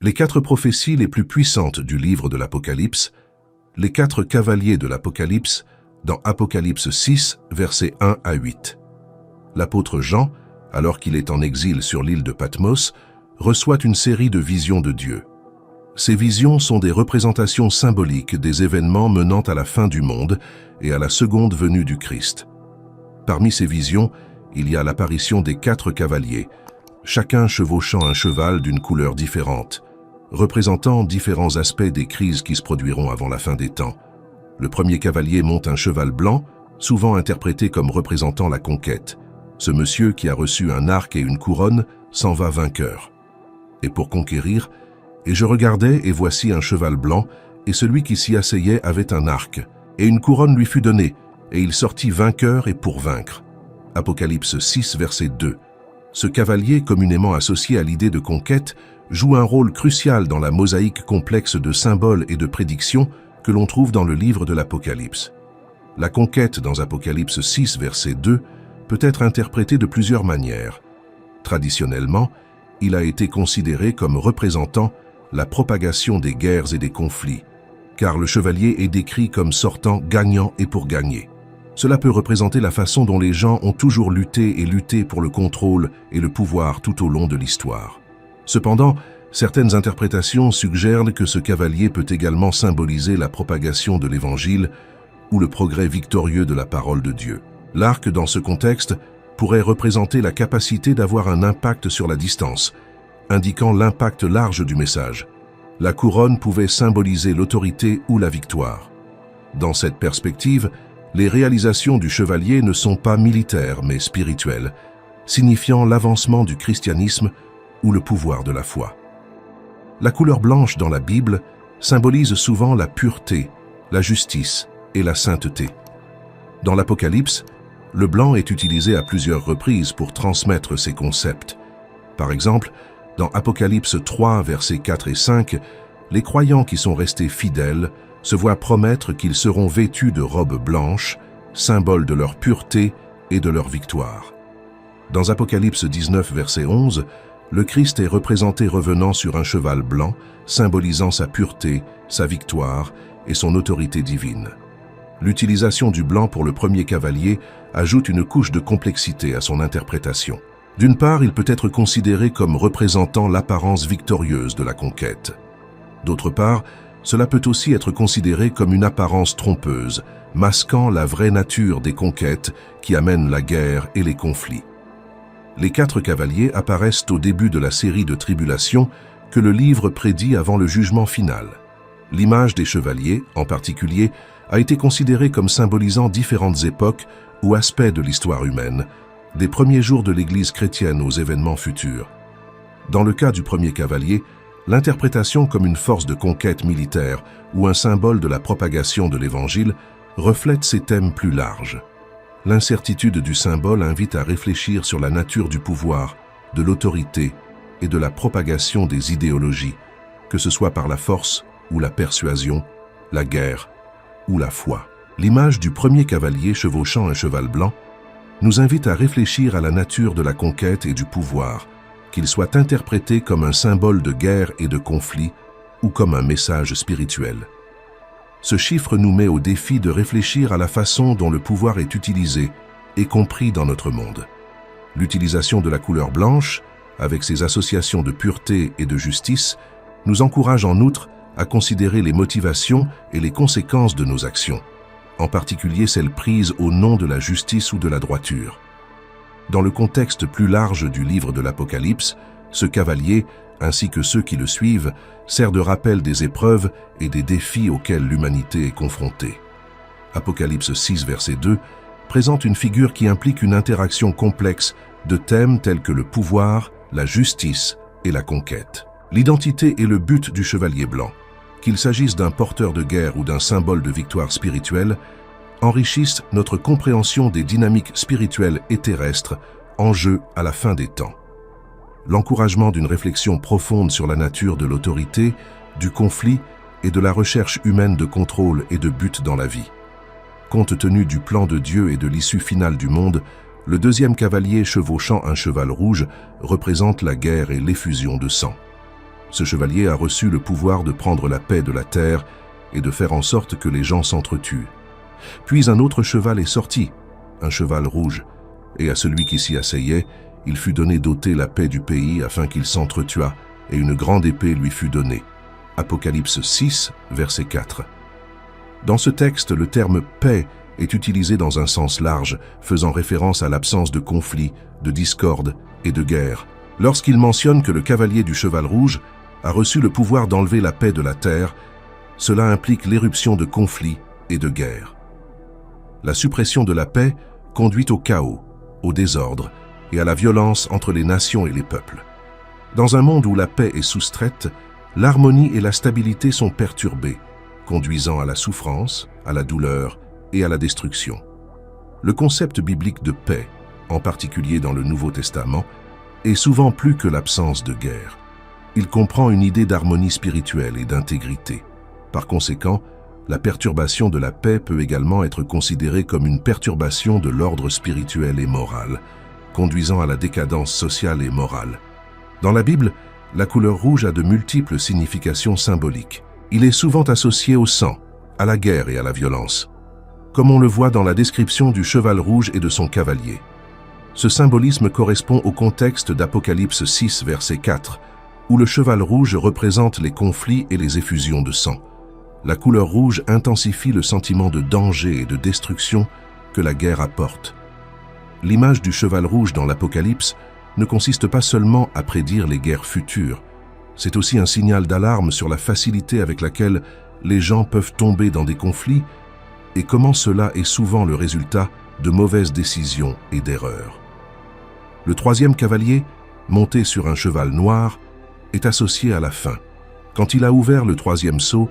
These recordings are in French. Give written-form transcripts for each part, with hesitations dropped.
Les 4 prophéties les plus puissantes du livre de l'Apocalypse, les 4 cavaliers de l'Apocalypse, dans Apocalypse 6, versets 1 à 8. L'apôtre Jean, alors qu'il est en exil sur l'île de Patmos, reçoit une série de visions de Dieu. Ces visions sont des représentations symboliques des événements menant à la fin du monde et à la seconde venue du Christ. Parmi ces visions, il y a l'apparition des 4 cavaliers, chacun chevauchant un cheval d'une couleur différente, représentant différents aspects des crises qui se produiront avant la fin des temps. Le premier cavalier monte un cheval blanc, souvent interprété comme représentant la conquête. Ce monsieur qui a reçu un arc et une couronne s'en va vainqueur. Et pour conquérir, et je regardais, et voici un cheval blanc, et celui qui s'y asseyait avait un arc, et une couronne lui fut donnée, et il sortit vainqueur et pour vaincre. Apocalypse 6, verset 2. Ce cavalier, communément associé à l'idée de conquête, joue un rôle crucial dans la mosaïque complexe de symboles et de prédictions que l'on trouve dans le livre de l'Apocalypse. La conquête dans Apocalypse 6, verset 2, peut être interprétée de plusieurs manières. Traditionnellement, il a été considéré comme représentant la propagation des guerres et des conflits, car le chevalier est décrit comme sortant gagnant et pour gagner. Cela peut représenter la façon dont les gens ont toujours lutté pour le contrôle et le pouvoir tout au long de l'histoire. Cependant, certaines interprétations suggèrent que ce cavalier peut également symboliser la propagation de l'Évangile ou le progrès victorieux de la parole de Dieu. L'arc, dans ce contexte, pourrait représenter la capacité d'avoir un impact sur la distance, indiquant l'impact large du message. La couronne pouvait symboliser l'autorité ou la victoire. Dans cette perspective, les réalisations du chevalier ne sont pas militaires mais spirituelles, signifiant l'avancement du christianisme ou le pouvoir de la foi. La couleur blanche dans la Bible symbolise souvent la pureté, la justice et la sainteté. Dans l'Apocalypse, le blanc est utilisé à plusieurs reprises pour transmettre ces concepts. Par exemple, dans Apocalypse 3, versets 4 et 5, les croyants qui sont restés fidèles se voient promettre qu'ils seront vêtus de robes blanches, symbole de leur pureté et de leur victoire. Dans Apocalypse 19, verset 11, le Christ est représenté revenant sur un cheval blanc, symbolisant sa pureté, sa victoire et son autorité divine. L'utilisation du blanc pour le premier cavalier ajoute une couche de complexité à son interprétation. D'une part, il peut être considéré comme représentant l'apparence victorieuse de la conquête. D'autre part, cela peut aussi être considéré comme une apparence trompeuse, masquant la vraie nature des conquêtes qui amènent la guerre et les conflits. Les 4 cavaliers apparaissent au début de la série de tribulations que le livre prédit avant le jugement final. L'image des chevaliers, en particulier, a été considérée comme symbolisant différentes époques ou aspects de l'histoire humaine, des premiers jours de l'Église chrétienne aux événements futurs. Dans le cas du premier cavalier, l'interprétation comme une force de conquête militaire ou un symbole de la propagation de l'Évangile reflète ces thèmes plus larges. L'incertitude du symbole invite à réfléchir sur la nature du pouvoir, de l'autorité et de la propagation des idéologies, que ce soit par la force ou la persuasion, la guerre ou la foi. L'image du premier cavalier chevauchant un cheval blanc nous invite à réfléchir à la nature de la conquête et du pouvoir, qu'il soit interprété comme un symbole de guerre et de conflit ou comme un message spirituel. Ce chiffre nous met au défi de réfléchir à la façon dont le pouvoir est utilisé et compris dans notre monde. L'utilisation de la couleur blanche, avec ses associations de pureté et de justice, nous encourage en outre à considérer les motivations et les conséquences de nos actions, en particulier celles prises au nom de la justice ou de la droiture. Dans le contexte plus large du livre de l'Apocalypse, ce cavalier, ainsi que ceux qui le suivent, sert de rappel des épreuves et des défis auxquels l'humanité est confrontée. Apocalypse 6, verset 2, présente une figure qui implique une interaction complexe de thèmes tels que le pouvoir, la justice et la conquête. L'identité et le but du chevalier blanc, qu'il s'agisse d'un porteur de guerre ou d'un symbole de victoire spirituelle, enrichissent notre compréhension des dynamiques spirituelles et terrestres en jeu à la fin des temps. L'encouragement d'une réflexion profonde sur la nature de l'autorité, du conflit et de la recherche humaine de contrôle et de but dans la vie. Compte tenu du plan de Dieu et de l'issue finale du monde, le deuxième cavalier chevauchant un cheval rouge représente la guerre et l'effusion de sang. Ce chevalier a reçu le pouvoir de prendre la paix de la terre et de faire en sorte que les gens s'entretuent. Puis un autre cheval est sorti, un cheval rouge, et à celui qui s'y asseyait, il fut donné d'ôter la paix du pays afin qu'il s'entretuât, et une grande épée lui fut donnée. Apocalypse 6, verset 4. Dans ce texte, le terme « paix » est utilisé dans un sens large, faisant référence à l'absence de conflit, de discorde et de guerre. Lorsqu'il mentionne que le cavalier du cheval rouge a reçu le pouvoir d'enlever la paix de la terre, cela implique l'éruption de conflits et de guerres. La suppression de la paix conduit au chaos, au désordre et à la violence entre les nations et les peuples. Dans un monde où la paix est soustraite, l'harmonie et la stabilité sont perturbées, conduisant à la souffrance, à la douleur et à la destruction. Le concept biblique de paix, en particulier dans le Nouveau Testament, est souvent plus que l'absence de guerre. Il comprend une idée d'harmonie spirituelle et d'intégrité. Par conséquent, la perturbation de la paix peut également être considérée comme une perturbation de l'ordre spirituel et moral, conduisant à la décadence sociale et morale. Dans la Bible, la couleur rouge a de multiples significations symboliques. Il est souvent associé au sang, à la guerre et à la violence, comme on le voit dans la description du cheval rouge et de son cavalier. Ce symbolisme correspond au contexte d'Apocalypse 6, verset 4, où le cheval rouge représente les conflits et les effusions de sang. La couleur rouge intensifie le sentiment de danger et de destruction que la guerre apporte. L'image du cheval rouge dans l'Apocalypse ne consiste pas seulement à prédire les guerres futures, c'est aussi un signal d'alarme sur la facilité avec laquelle les gens peuvent tomber dans des conflits et comment cela est souvent le résultat de mauvaises décisions et d'erreurs. Le troisième cavalier, monté sur un cheval noir, est associé à la fin. Quand il a ouvert le troisième sceau,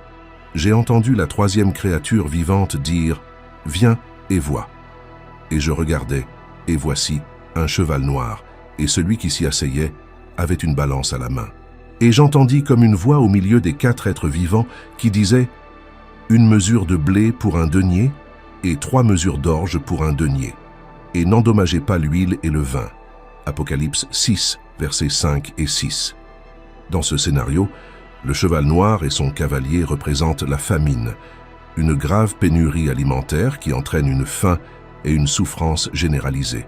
j'ai entendu la troisième créature vivante dire « Viens et vois ». Et je regardais, et voici un cheval noir, et celui qui s'y asseyait avait une balance à la main. Et j'entendis comme une voix au milieu des 4 êtres vivants qui disait « Une mesure de blé pour un denier, et 3 mesures d'orge pour un denier, et n'endommagez pas l'huile et le vin. » Apocalypse 6, versets 5 et 6. Dans ce scénario, le cheval noir et son cavalier représentent la famine, une grave pénurie alimentaire qui entraîne une faim et une souffrance généralisée.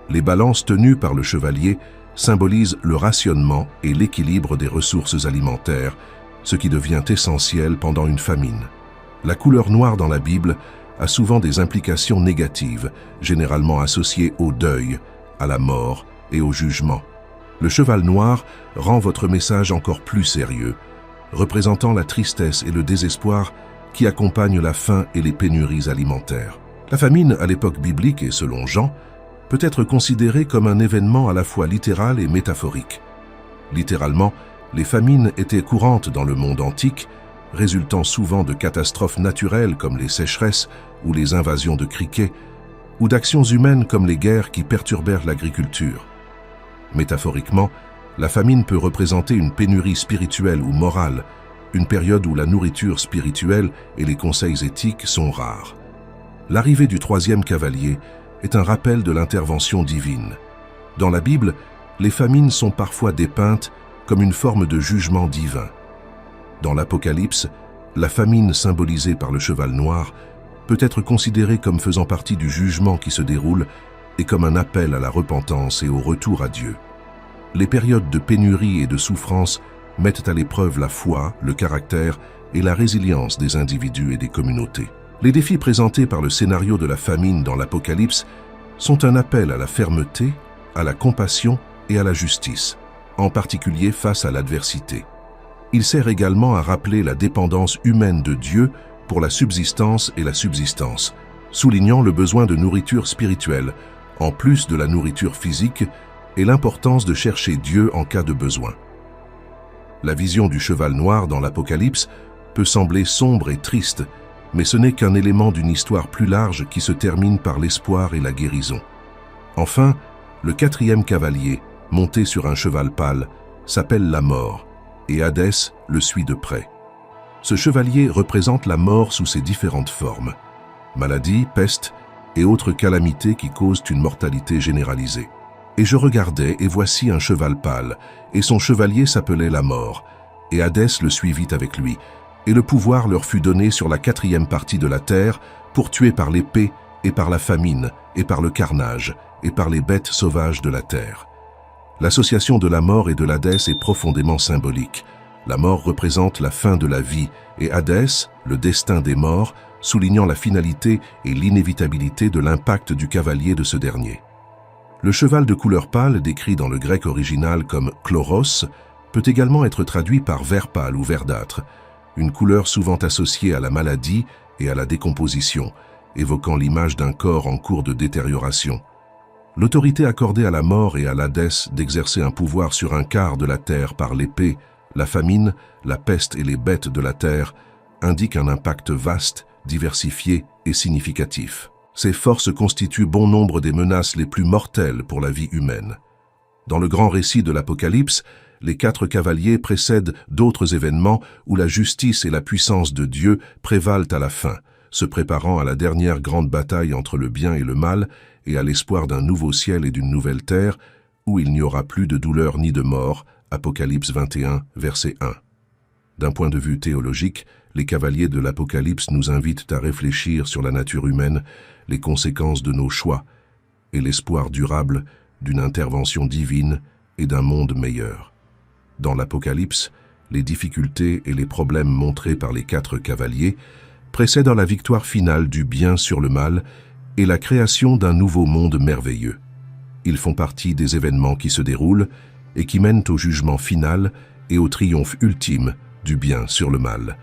Les balances tenues par le chevalier symbolisent le rationnement et l'équilibre des ressources alimentaires, ce qui devient essentiel pendant une famine. La couleur noire dans la Bible a souvent des implications négatives, généralement associées au deuil, à la mort et au jugement. Le cheval noir rend votre message encore plus sérieux, représentant la tristesse et le désespoir qui accompagnent la faim et les pénuries alimentaires. La famine, à l'époque biblique et selon Jean, peut être considérée comme un événement à la fois littéral et métaphorique. Littéralement, les famines étaient courantes dans le monde antique, résultant souvent de catastrophes naturelles comme les sécheresses ou les invasions de criquets, ou d'actions humaines comme les guerres qui perturbèrent l'agriculture. Métaphoriquement, la famine peut représenter une pénurie spirituelle ou morale, une période où la nourriture spirituelle et les conseils éthiques sont rares. L'arrivée du troisième cavalier est un rappel de l'intervention divine. Dans la Bible, les famines sont parfois dépeintes comme une forme de jugement divin. Dans l'Apocalypse, la famine symbolisée par le cheval noir peut être considérée comme faisant partie du jugement qui se déroule et comme un appel à la repentance et au retour à Dieu. Les périodes de pénurie et de souffrance mettent à l'épreuve la foi, le caractère et la résilience des individus et des communautés. Les défis présentés par le scénario de la famine dans l'Apocalypse sont un appel à la fermeté, à la compassion et à la justice, en particulier face à l'adversité. Il sert également à rappeler la dépendance humaine de Dieu pour la subsistance et la subsistance, soulignant le besoin de nourriture spirituelle, en plus de la nourriture physique, et l'importance de chercher Dieu en cas de besoin. La vision du cheval noir dans l'Apocalypse peut sembler sombre et triste, mais ce n'est qu'un élément d'une histoire plus large qui se termine par l'espoir et la guérison. Enfin, le quatrième cavalier, monté sur un cheval pâle, s'appelle la mort, et Hadès le suit de près. Ce chevalier représente la mort sous ses différentes formes, maladie, peste et autres calamités qui causent une mortalité généralisée. Et je regardai, et voici un cheval pâle, et son chevalier s'appelait la mort, et Hadès le suivit avec lui, et le pouvoir leur fut donné sur la 4e partie de la terre, pour tuer par l'épée, et par la famine, et par le carnage, et par les bêtes sauvages de la terre. L'association de la mort et de l'Hadès est profondément symbolique. La mort représente la fin de la vie, et Hadès, le destin des morts, soulignant la finalité et l'inévitabilité de l'impact du cavalier de ce dernier. Le cheval de couleur pâle, décrit dans le grec original comme chloros, peut également être traduit par vert pâle ou verdâtre, une couleur souvent associée à la maladie et à la décomposition, évoquant l'image d'un corps en cours de détérioration. L'autorité accordée à la mort et à l'Hadès d'exercer un pouvoir sur un quart de la terre par l'épée, la famine, la peste et les bêtes de la terre indique un impact vaste, diversifié et significatif. Ces forces constituent bon nombre des menaces les plus mortelles pour la vie humaine. Dans le grand récit de l'Apocalypse, les 4 cavaliers précèdent d'autres événements où la justice et la puissance de Dieu prévalent à la fin, se préparant à la dernière grande bataille entre le bien et le mal et à l'espoir d'un nouveau ciel et d'une nouvelle terre où il n'y aura plus de douleur ni de mort. Apocalypse 21, verset 1. D'un point de vue théologique, les cavaliers de l'Apocalypse nous invitent à réfléchir sur la nature humaine, les conséquences de nos choix et l'espoir durable d'une intervention divine et d'un monde meilleur. Dans l'Apocalypse, les difficultés et les problèmes montrés par les 4 cavaliers précèdent la victoire finale du bien sur le mal et la création d'un nouveau monde merveilleux. Ils font partie des événements qui se déroulent et qui mènent au jugement final et au triomphe ultime du bien sur le mal.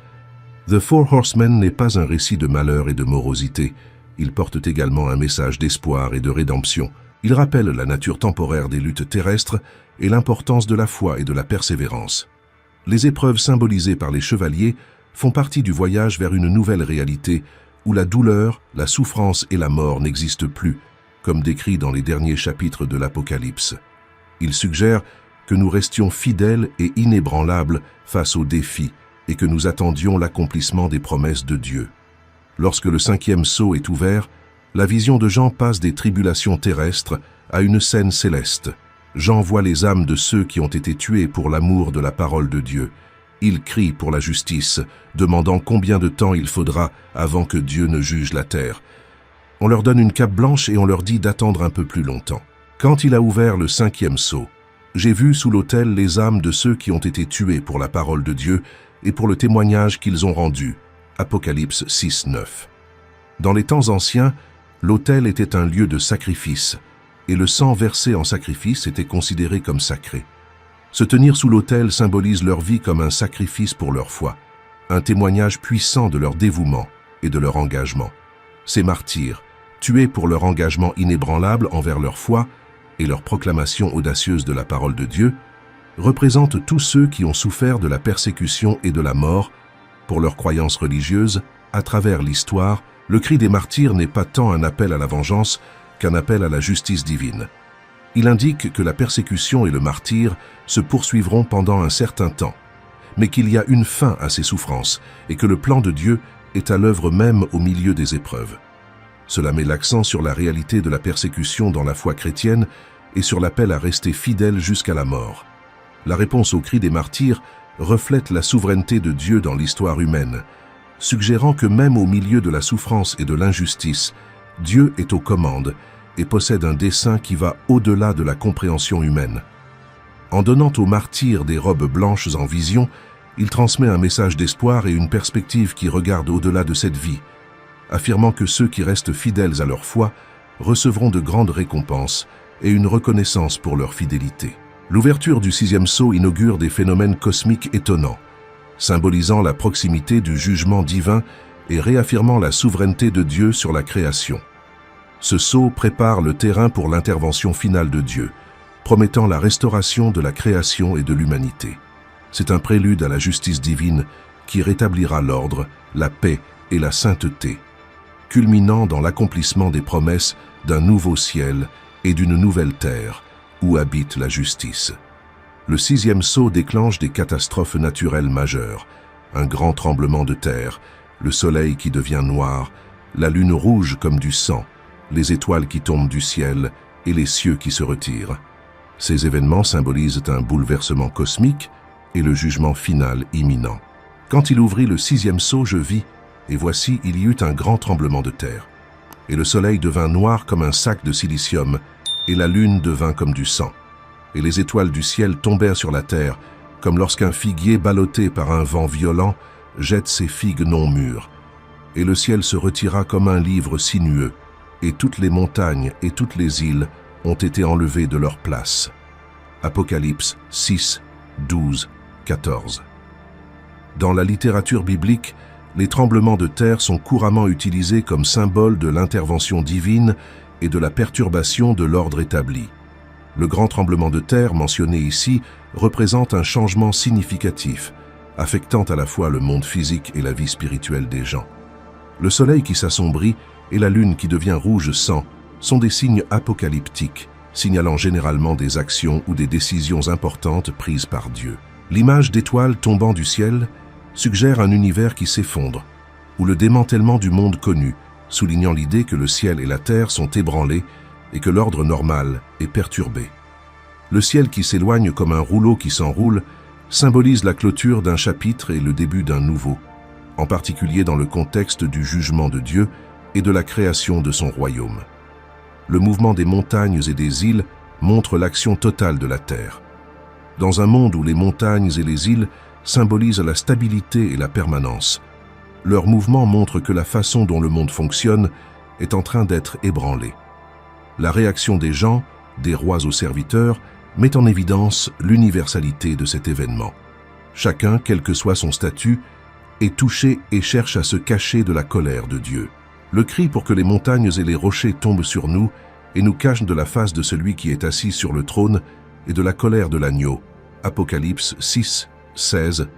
The Four Horsemen n'est pas un récit de malheur et de morosité. Il porte également un message d'espoir et de rédemption. Il rappelle la nature temporaire des luttes terrestres et l'importance de la foi et de la persévérance. Les épreuves symbolisées par les chevaliers font partie du voyage vers une nouvelle réalité où la douleur, la souffrance et la mort n'existent plus, comme décrit dans les derniers chapitres de l'Apocalypse. Il suggère que nous restions fidèles et inébranlables face aux défis et que nous attendions l'accomplissement des promesses de Dieu. Lorsque le 5e sceau est ouvert, la vision de Jean passe des tribulations terrestres à une scène céleste. Jean voit les âmes de ceux qui ont été tués pour l'amour de la parole de Dieu. Il crie pour la justice, demandant combien de temps il faudra avant que Dieu ne juge la terre. On leur donne une cape blanche et on leur dit d'attendre un peu plus longtemps. Quand il a ouvert le 5e sceau, j'ai vu sous l'autel les âmes de ceux qui ont été tués pour la parole de Dieu et pour le témoignage qu'ils ont rendu. Apocalypse 6, 9. Dans les temps anciens, l'autel était un lieu de sacrifice, et le sang versé en sacrifice était considéré comme sacré. Se tenir sous l'autel symbolise leur vie comme un sacrifice pour leur foi, un témoignage puissant de leur dévouement et de leur engagement. Ces martyrs, tués pour leur engagement inébranlable envers leur foi et leur proclamation audacieuse de la parole de Dieu, représentent tous ceux qui ont souffert de la persécution et de la mort pour leurs croyances religieuses. À travers l'histoire, le cri des martyrs n'est pas tant un appel à la vengeance qu'un appel à la justice divine. Il indique que la persécution et le martyre se poursuivront pendant un certain temps, mais qu'il y a une fin à ces souffrances et que le plan de Dieu est à l'œuvre même au milieu des épreuves. Cela met l'accent sur la réalité de la persécution dans la foi chrétienne et sur l'appel à rester fidèle jusqu'à la mort. La réponse au cri des martyrs reflète la souveraineté de Dieu dans l'histoire humaine, suggérant que même au milieu de la souffrance et de l'injustice, Dieu est aux commandes et possède un dessein qui va au-delà de la compréhension humaine. En donnant aux martyrs des robes blanches en vision, il transmet un message d'espoir et une perspective qui regarde au-delà de cette vie, affirmant que ceux qui restent fidèles à leur foi recevront de grandes récompenses et une reconnaissance pour leur fidélité. L'ouverture du 6e sceau inaugure des phénomènes cosmiques étonnants, symbolisant la proximité du jugement divin et réaffirmant la souveraineté de Dieu sur la création. Ce sceau prépare le terrain pour l'intervention finale de Dieu, promettant la restauration de la création et de l'humanité. C'est un prélude à la justice divine qui rétablira l'ordre, la paix et la sainteté, culminant dans l'accomplissement des promesses d'un nouveau ciel et d'une nouvelle terre où habite la justice. Le 6e sceau déclenche des catastrophes naturelles majeures, un grand tremblement de terre, le soleil qui devient noir, la lune rouge comme du sang, les étoiles qui tombent du ciel et les cieux qui se retirent. Ces événements symbolisent un bouleversement cosmique et le jugement final imminent. Quand il ouvrit le 6e sceau, je vis, et voici, il y eut un grand tremblement de terre. Et le soleil devint noir comme un sac de silicium, et la lune devint comme du sang. Et les étoiles du ciel tombèrent sur la terre, comme lorsqu'un figuier ballotté par un vent violent jette ses figues non mûres. Et le ciel se retira comme un livre sinueux, et toutes les montagnes et toutes les îles ont été enlevées de leur place. Apocalypse 6, 12, 14. Dans la littérature biblique, les tremblements de terre sont couramment utilisés comme symbole de l'intervention divine et de la perturbation de l'ordre établi. Le grand tremblement de terre mentionné ici représente un changement significatif, affectant à la fois le monde physique et la vie spirituelle des gens. Le soleil qui s'assombrit et la lune qui devient rouge sang sont des signes apocalyptiques, signalant généralement des actions ou des décisions importantes prises par Dieu. L'image d'étoiles tombant du ciel suggère un univers qui s'effondre, ou le démantèlement du monde connu, soulignant l'idée que le ciel et la terre sont ébranlés et que l'ordre normal est perturbé. Le ciel qui s'éloigne comme un rouleau qui s'enroule symbolise la clôture d'un chapitre et le début d'un nouveau, en particulier dans le contexte du jugement de Dieu et de la création de son royaume. Le mouvement des montagnes et des îles montre l'action totale de la terre. Dans un monde où les montagnes et les îles symbolisent la stabilité et la permanence, leur mouvement montre que la façon dont le monde fonctionne est en train d'être ébranlée. La réaction des gens, des rois aux serviteurs, met en évidence l'universalité de cet événement. Chacun, quel que soit son statut, est touché et cherche à se cacher de la colère de Dieu. Le cri pour que les montagnes et les rochers tombent sur nous et nous cachent de la face de celui qui est assis sur le trône et de la colère de l'agneau, Apocalypse 6, 16,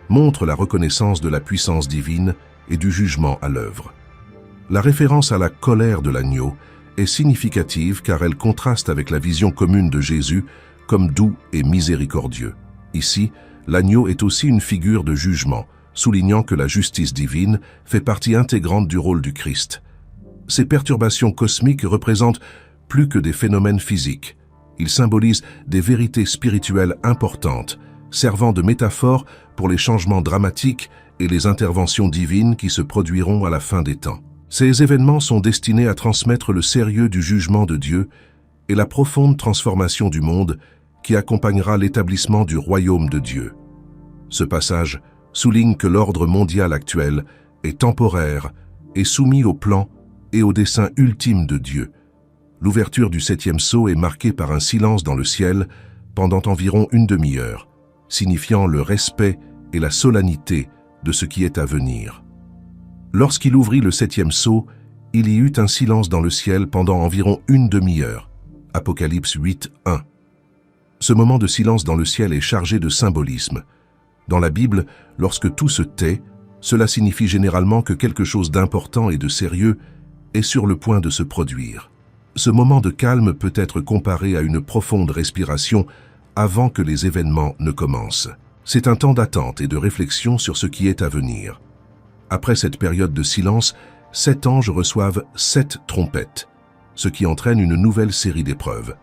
montre la reconnaissance de la puissance divine et du jugement à l'œuvre. La référence à la colère de l'agneau est significative car elle contraste avec la vision commune de Jésus comme doux et miséricordieux. Ici, l'agneau est aussi une figure de jugement, soulignant que la justice divine fait partie intégrante du rôle du Christ. Ces perturbations cosmiques représentent plus que des phénomènes physiques. Ils symbolisent des vérités spirituelles importantes, servant de métaphore pour les changements dramatiques et les interventions divines qui se produiront à la fin des temps. Ces événements sont destinés à transmettre le sérieux du jugement de Dieu et la profonde transformation du monde qui accompagnera l'établissement du royaume de Dieu. Ce passage souligne que l'ordre mondial actuel est temporaire et soumis au plan et au dessein ultime de Dieu. L'ouverture du 7e sceau est marquée par un silence dans le ciel pendant environ une demi-heure, signifiant le respect et la solennité de ce qui est à venir. Lorsqu'il ouvrit le 7e sceau, il y eut un silence dans le ciel pendant environ une demi-heure. Apocalypse 8, 1. Ce moment de silence dans le ciel est chargé de symbolisme. Dans la Bible, lorsque tout se tait, cela signifie généralement que quelque chose d'important et de sérieux est sur le point de se produire. Ce moment de calme peut être comparé à une profonde respiration avant que les événements ne commencent. C'est un temps d'attente et de réflexion sur ce qui est à venir. Après cette période de silence, 7 anges reçoivent 7 trompettes, ce qui entraîne une nouvelle série d'épreuves.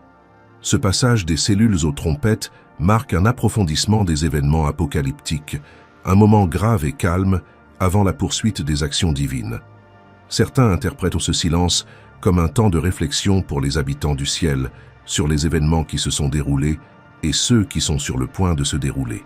Ce passage des cellules aux trompettes marque un approfondissement des événements apocalyptiques, un moment grave et calme avant la poursuite des actions divines. Certains interprètent ce silence comme un temps de réflexion pour les habitants du ciel sur les événements qui se sont déroulés et ceux qui sont sur le point de se dérouler.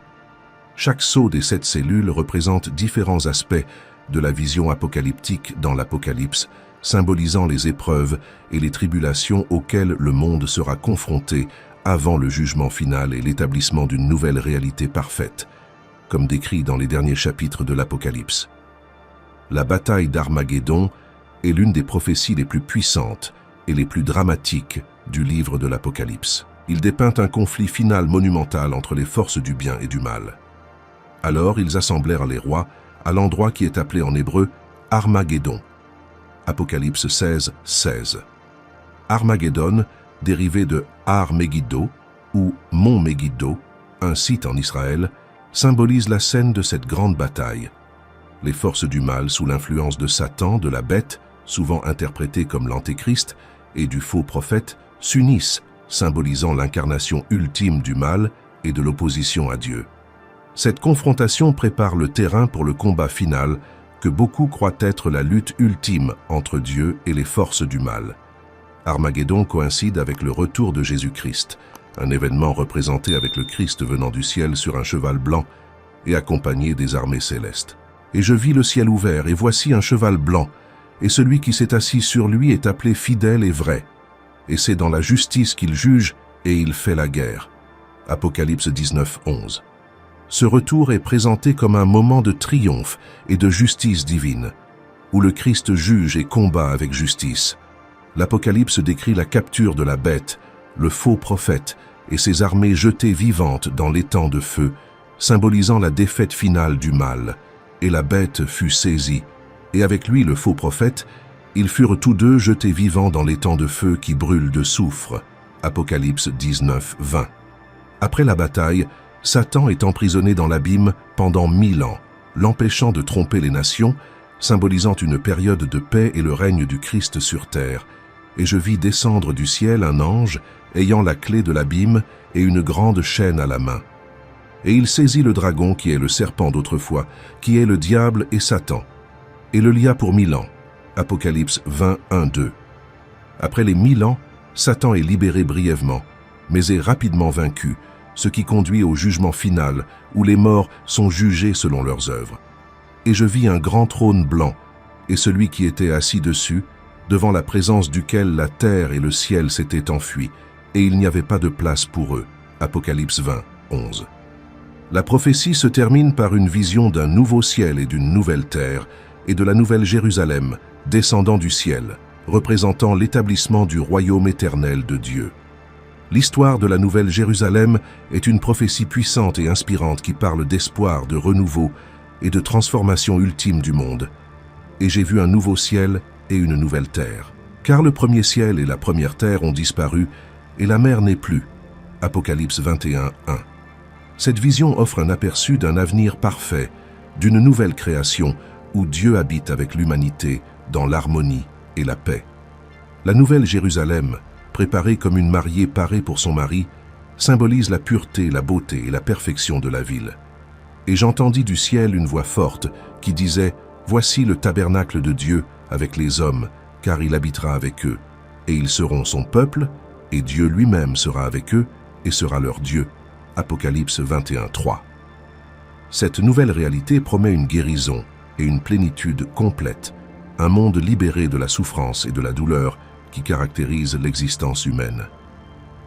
Chaque sceau des 7 cellules représente différents aspects de la vision apocalyptique dans l'Apocalypse, symbolisant les épreuves et les tribulations auxquelles le monde sera confronté avant le jugement final et l'établissement d'une nouvelle réalité parfaite, comme décrit dans les derniers chapitres de l'Apocalypse. La bataille d'Armageddon est l'une des prophéties les plus puissantes et les plus dramatiques du livre de l'Apocalypse. Il dépeint un conflit final monumental entre les forces du bien et du mal. Alors ils assemblèrent les rois à l'endroit qui est appelé en hébreu Armageddon. Apocalypse 16, 16. Armageddon, dérivé de Har Megiddo ou Mont Megiddo, un site en Israël, symbolise la scène de cette grande bataille. Les forces du mal, sous l'influence de Satan, de la bête, souvent interprétée comme l'Antéchrist, et du faux prophète, s'unissent, symbolisant l'incarnation ultime du mal et de l'opposition à Dieu. Cette confrontation prépare le terrain pour le combat final que beaucoup croient être la lutte ultime entre Dieu et les forces du mal. Armageddon coïncide avec le retour de Jésus-Christ, un événement représenté avec le Christ venant du ciel sur un cheval blanc et accompagné des armées célestes. Et je vis le ciel ouvert, et voici un cheval blanc, et celui qui s'est assis sur lui est appelé fidèle et vrai. Et c'est dans la justice qu'il juge, et il fait la guerre. Apocalypse 19, 11. Ce retour est présenté comme un moment de triomphe et de justice divine, où le Christ juge et combat avec justice. L'Apocalypse décrit la capture de la bête, le faux prophète et ses armées jetées vivantes dans l'étang de feu, symbolisant la défaite finale du mal. Et la bête fut saisie, et avec lui le faux prophète, ils furent tous deux jetés vivants dans l'étang de feu qui brûle de soufre. Apocalypse 19, 20. Après la bataille, Satan est emprisonné dans l'abîme pendant 1000 ans, l'empêchant de tromper les nations, symbolisant une période de paix et le règne du Christ sur terre. Et je vis descendre du ciel un ange ayant la clé de l'abîme et une grande chaîne à la main. Et il saisit le dragon qui est le serpent d'autrefois, qui est le diable et Satan, et le lia pour 1000 ans. Apocalypse 20, 1, 2. Après les 1000 ans, Satan est libéré brièvement, mais est rapidement vaincu, ce qui conduit au jugement final, où les morts sont jugés selon leurs œuvres. Et je vis un grand trône blanc, et celui qui était assis dessus, devant la présence duquel la terre et le ciel s'étaient enfuis, et il n'y avait pas de place pour eux. Apocalypse 20, 11. La prophétie se termine par une vision d'un nouveau ciel et d'une nouvelle terre, et de la nouvelle Jérusalem, descendant du ciel, représentant l'établissement du royaume éternel de Dieu. L'histoire de la nouvelle Jérusalem est une prophétie puissante et inspirante qui parle d'espoir, de renouveau et de transformation ultime du monde. Et j'ai vu un nouveau ciel et une nouvelle terre. Car le premier ciel et la première terre ont disparu, et la mer n'est plus. Apocalypse 21, 1. Cette vision offre un aperçu d'un avenir parfait, d'une nouvelle création où Dieu habite avec l'humanité dans l'harmonie et la paix. La nouvelle Jérusalem, préparée comme une mariée parée pour son mari, symbolise la pureté, la beauté et la perfection de la ville. Et j'entendis du ciel une voix forte qui disait « Voici le tabernacle de Dieu avec les hommes, car il habitera avec eux, et ils seront son peuple, et Dieu lui-même sera avec eux et sera leur Dieu. » Apocalypse 21, 3. Cette nouvelle réalité promet une guérison et une plénitude complète, un monde libéré de la souffrance et de la douleur qui caractérise l'existence humaine.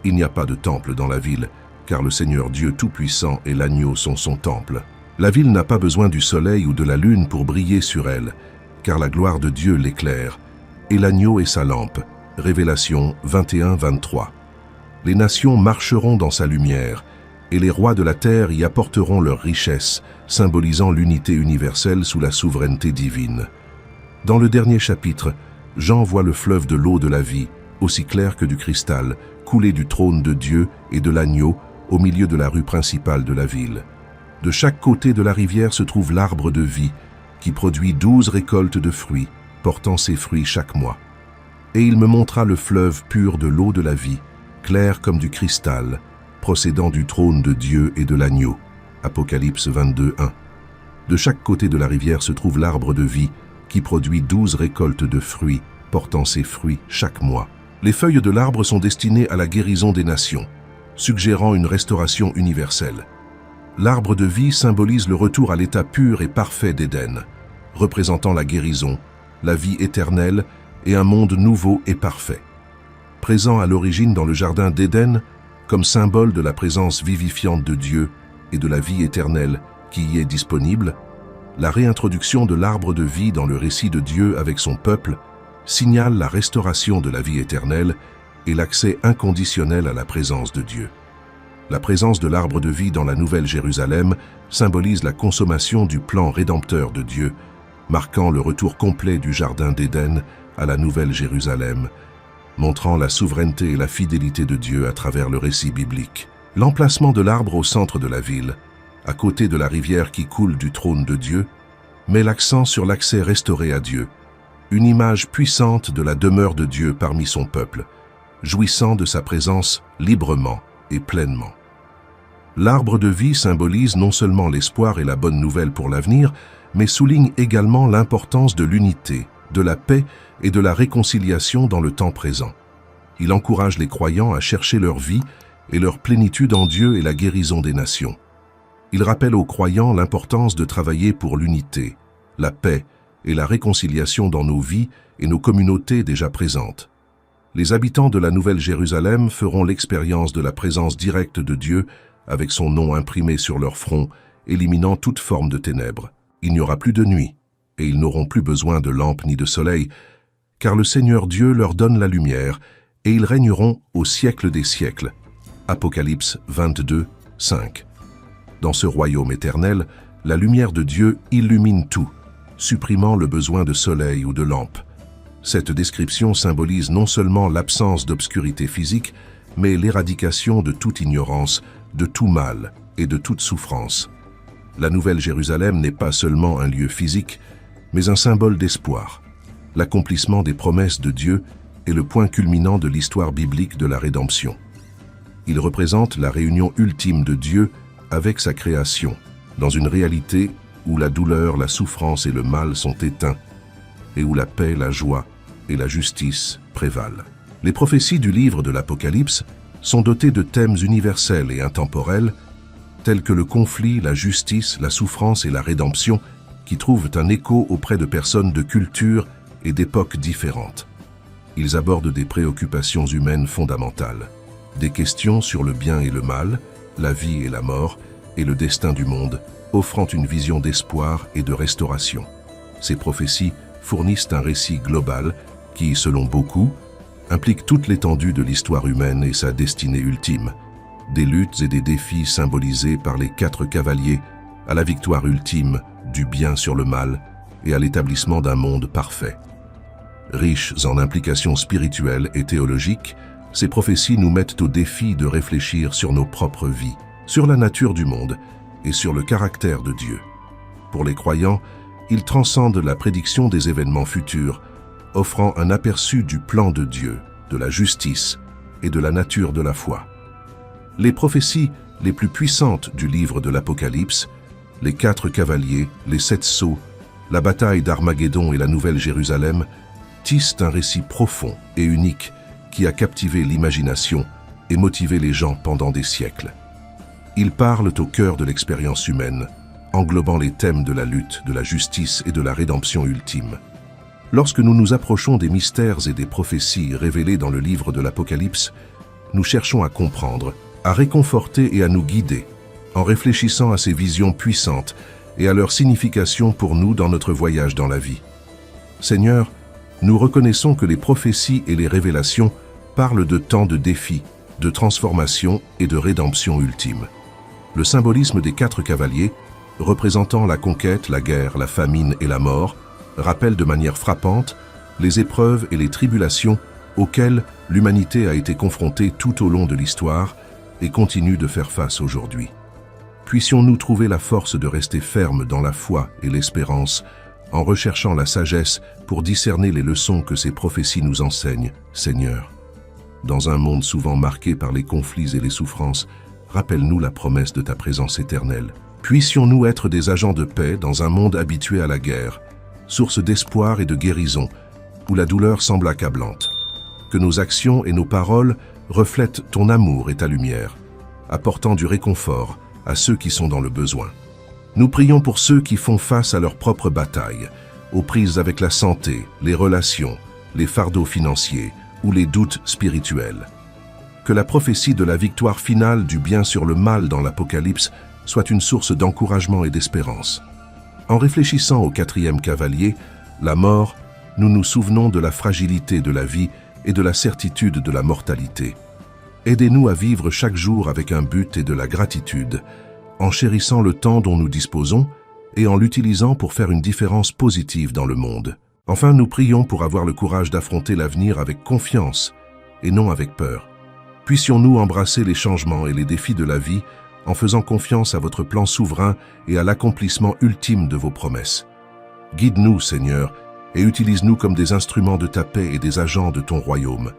Il n'y a pas de temple dans la ville, car le Seigneur Dieu Tout-Puissant et l'agneau sont son temple. La ville n'a pas besoin du soleil ou de la lune pour briller sur elle, car la gloire de Dieu l'éclaire, et l'agneau est sa lampe. Révélation 21, 23. Les nations marcheront dans sa lumière, et les rois de la terre y apporteront leur richesse, symbolisant l'unité universelle sous la souveraineté divine. Dans le dernier chapitre, Jean voit le fleuve de l'eau de la vie, aussi clair que du cristal, couler du trône de Dieu et de l'agneau au milieu de la rue principale de la ville. De chaque côté de la rivière se trouve l'arbre de vie, qui produit 12 récoltes de fruits, portant ses fruits chaque mois. Et il me montra le fleuve pur de l'eau de la vie, clair comme du cristal, procédant du trône de Dieu et de l'agneau. Apocalypse 22, 1. De chaque côté de la rivière se trouve l'arbre de vie, qui produit 12 récoltes de fruits, portant ses fruits chaque mois. Les feuilles de l'arbre sont destinées à la guérison des nations, suggérant une restauration universelle. L'arbre de vie symbolise le retour à l'état pur et parfait d'Éden, représentant la guérison, la vie éternelle et un monde nouveau et parfait. Présent à l'origine dans le jardin d'Éden, comme symbole de la présence vivifiante de Dieu et de la vie éternelle qui y est disponible, la réintroduction de l'arbre de vie dans le récit de Dieu avec son peuple signale la restauration de la vie éternelle et l'accès inconditionnel à la présence de Dieu. La présence de l'arbre de vie dans la Nouvelle Jérusalem symbolise la consommation du plan rédempteur de Dieu, marquant le retour complet du Jardin d'Éden à la Nouvelle Jérusalem, montrant la souveraineté et la fidélité de Dieu à travers le récit biblique. L'emplacement de l'arbre au centre de la ville, à côté de la rivière qui coule du trône de Dieu, met l'accent sur l'accès restauré à Dieu, une image puissante de la demeure de Dieu parmi son peuple, jouissant de sa présence librement et pleinement. L'arbre de vie symbolise non seulement l'espoir et la bonne nouvelle pour l'avenir, mais souligne également l'importance de l'unité, de la paix et de la réconciliation dans le temps présent. Il encourage les croyants à chercher leur vie et leur plénitude en Dieu et la guérison des nations. Il rappelle aux croyants l'importance de travailler pour l'unité, la paix et la réconciliation dans nos vies et nos communautés déjà présentes. Les habitants de la Nouvelle Jérusalem feront l'expérience de la présence directe de Dieu avec son nom imprimé sur leur front, éliminant toute forme de ténèbres. Il n'y aura plus de nuit, et ils n'auront plus besoin de lampes ni de soleil, car le Seigneur Dieu leur donne la lumière, et ils régneront au siècle des siècles. Apocalypse 22, 5. Dans ce royaume éternel, la lumière de Dieu illumine tout, supprimant le besoin de soleil ou de lampe. Cette description symbolise non seulement l'absence d'obscurité physique, mais l'éradication de toute ignorance, de tout mal et de toute souffrance. La Nouvelle Jérusalem n'est pas seulement un lieu physique, mais un symbole d'espoir, l'accomplissement des promesses de Dieu est le point culminant de l'histoire biblique de la rédemption. Il représente la réunion ultime de Dieu avec sa création, dans une réalité où la douleur, la souffrance et le mal sont éteints, et où la paix, la joie et la justice prévalent. Les prophéties du livre de l'Apocalypse sont dotées de thèmes universels et intemporels, tels que le conflit, la justice, la souffrance et la rédemption, qui trouvent un écho auprès de personnes de cultures et d'époques différentes. Ils abordent des préoccupations humaines fondamentales, des questions sur le bien et le mal, la vie et la mort, et le destin du monde, offrant une vision d'espoir et de restauration. Ces prophéties fournissent un récit global qui, selon beaucoup, implique toute l'étendue de l'histoire humaine et sa destinée ultime, des luttes et des défis symbolisés par les 4 cavaliers à la victoire ultime du bien sur le mal et à l'établissement d'un monde parfait. Riches en implications spirituelles et théologiques, ces prophéties nous mettent au défi de réfléchir sur nos propres vies, sur la nature du monde et sur le caractère de Dieu. Pour les croyants, ils transcendent la prédiction des événements futurs, offrant un aperçu du plan de Dieu, de la justice et de la nature de la foi. Les prophéties les plus puissantes du livre de l'Apocalypse, les 4 cavaliers, les 7 sceaux, la bataille d'Armageddon et la Nouvelle Jérusalem, tissent un récit profond et unique qui a captivé l'imagination et motivé les gens pendant des siècles. Ils parlent au cœur de l'expérience humaine, englobant les thèmes de la lutte, de la justice et de la rédemption ultime. Lorsque nous nous approchons des mystères et des prophéties révélées dans le livre de l'Apocalypse, nous cherchons à comprendre, à réconforter et à nous guider, en réfléchissant à ces visions puissantes et à leur signification pour nous dans notre voyage dans la vie. Seigneur, nous reconnaissons que les prophéties et les révélations parlent de temps de défis, de transformation et de rédemption ultime. Le symbolisme des 4 cavaliers, représentant la conquête, la guerre, la famine et la mort, rappelle de manière frappante les épreuves et les tribulations auxquelles l'humanité a été confrontée tout au long de l'histoire et continue de faire face aujourd'hui. Puissions-nous trouver la force de rester fermes dans la foi et l'espérance, en recherchant la sagesse pour discerner les leçons que ces prophéties nous enseignent, Seigneur. Dans un monde souvent marqué par les conflits et les souffrances, rappelle-nous la promesse de ta présence éternelle. Puissions-nous être des agents de paix dans un monde habitué à la guerre, source d'espoir et de guérison, où la douleur semble accablante. Que nos actions et nos paroles reflètent ton amour et ta lumière, apportant du réconfort à ceux qui sont dans le besoin. Nous prions pour ceux qui font face à leur propre bataille, aux prises avec la santé, les relations, les fardeaux financiers ou les doutes spirituels. Que la prophétie de la victoire finale du bien sur le mal dans l'Apocalypse soit une source d'encouragement et d'espérance. En réfléchissant au 4e cavalier, la mort, nous nous souvenons de la fragilité de la vie et de la certitude de la mortalité. Aidez-nous à vivre chaque jour avec un but et de la gratitude, en chérissant le temps dont nous disposons et en l'utilisant pour faire une différence positive dans le monde. Enfin, nous prions pour avoir le courage d'affronter l'avenir avec confiance et non avec peur. Puissions-nous embrasser les changements et les défis de la vie en faisant confiance à votre plan souverain et à l'accomplissement ultime de vos promesses. Guide-nous, Seigneur, et utilise-nous comme des instruments de ta paix et des agents de ton royaume.